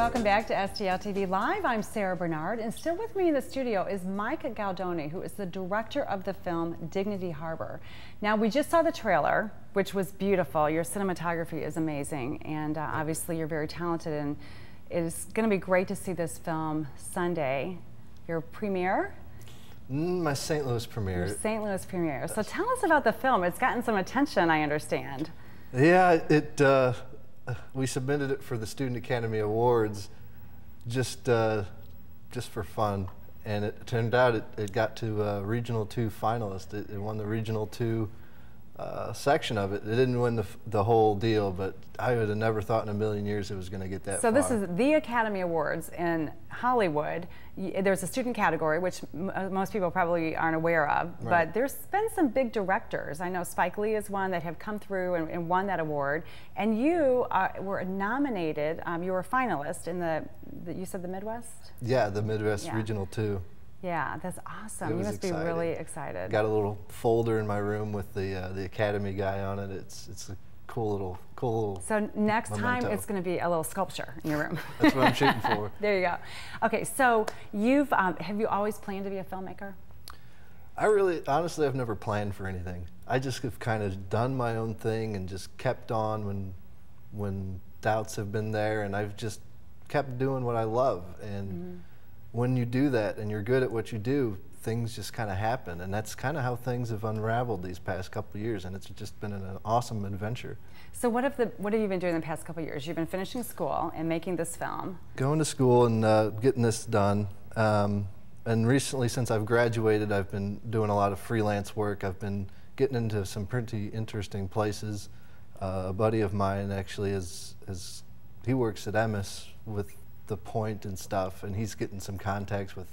welcome back to STL TV Live. I'm Sarah Bernard, and still with me in the studio is Mike Gualdoni, who is the director of the film Dignity Harbor. Now, we just saw the trailer, which was beautiful. Your cinematography is amazing, and obviously you're very talented, and it is going to be great to see this film Sunday. Your premiere? My St. Louis premiere. Your St. Louis premiere. So tell us about the film. It's gotten some attention, I understand. Yeah, we submitted it for the Student Academy Awards just for fun, and it turned out it got to Regional 2 finalist. It won the Regional 2 section of it. It didn't win the whole deal, but I would have never thought in a million years it was going to get that far. So this is the Academy Awards in Hollywood. There's a student category, which most people probably aren't aware of, right. But there's been some big directors. I know Spike Lee is one that have come through and won that award, and you were nominated. You were a finalist in you said the Midwest? Yeah, the Midwest Regional 2. Yeah, that's awesome. You must be really excited. Got a little folder in my room with the Academy guy on it. It's a cool little So next memento. time it's going to be a little sculpture in your room. That's what I'm shooting for. There you go. Okay, so have you always planned to be a filmmaker? Honestly, I've never planned for anything. I just have kind of done my own thing and just kept on when doubts have been there, and I've just kept doing what I love. And when you do that and you're good at what you do, things just kind of happen, and that's kind of how things have unraveled these past couple of years, and it's just been an awesome adventure. So what have you been doing the past couple of years? You've been finishing school and making this film. Going to school and getting this done, and recently, since I've graduated, I've been doing a lot of freelance work. I've been getting into some pretty interesting places. A buddy of mine actually he works at Emmis with The Point and stuff, and he's getting some contacts with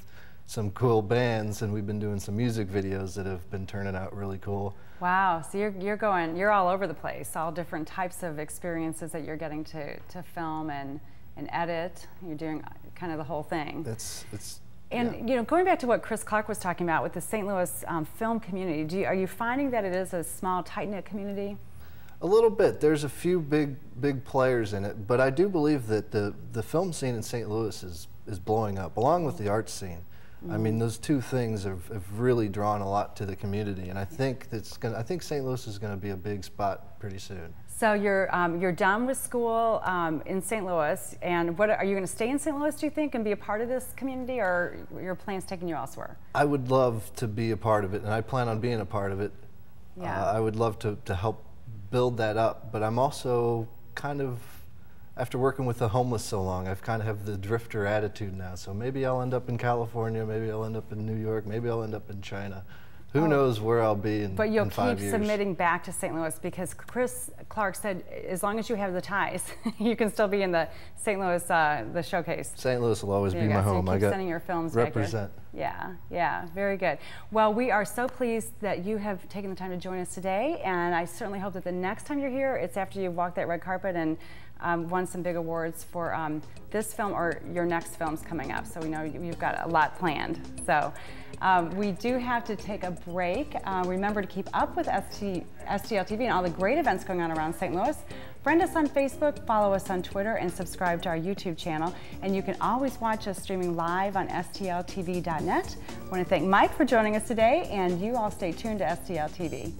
some cool bands, and we've been doing some music videos that have been turning out really cool. Wow, so you're all over the place, all different types of experiences that you're getting to film and edit. You're doing kind of the whole thing. And you know, going back to what Chris Clark was talking about with the St. Louis film community, are you finding that it is a small, tight-knit community? A little bit. There's a few big players in it, but I do believe that the film scene in St. Louis is blowing up, along with the art scene. I mean, those two things have really drawn a lot to the community, and I think St. Louis is going to be a big spot pretty soon. So you're done with school in St. Louis, and are you going to stay in St. Louis, do you think, and be a part of this community, or your plans taking you elsewhere? I would love to be a part of it, and I plan on being a part of it. Yeah. I would love to help build that up, but I'm also kind of, after working with the homeless so long, I've kind of have the drifter attitude now. So maybe I'll end up in California, maybe I'll end up in New York, maybe I'll end up in China. Who knows where I'll be in 5 years. But you'll keep submitting back to St. Louis, because Chris Clark said as long as you have the ties, you can still be in the St. Louis, the showcase. St. Louis will always be my home. So you keep sending your films represent. Back here. Yeah, very good. Well, we are so pleased that you have taken the time to join us today, and I certainly hope that the next time you're here, it's after you've walked that red carpet and won some big awards for this film or your next films coming up. So we know you've got a lot planned. So we do have to take a break. Remember to keep up with STL TV and all the great events going on around St. Louis. Friend us on Facebook, follow us on Twitter, and subscribe to our YouTube channel. And you can always watch us streaming live on STLtv.net. I want to thank Mike for joining us today, and you all stay tuned to STL TV.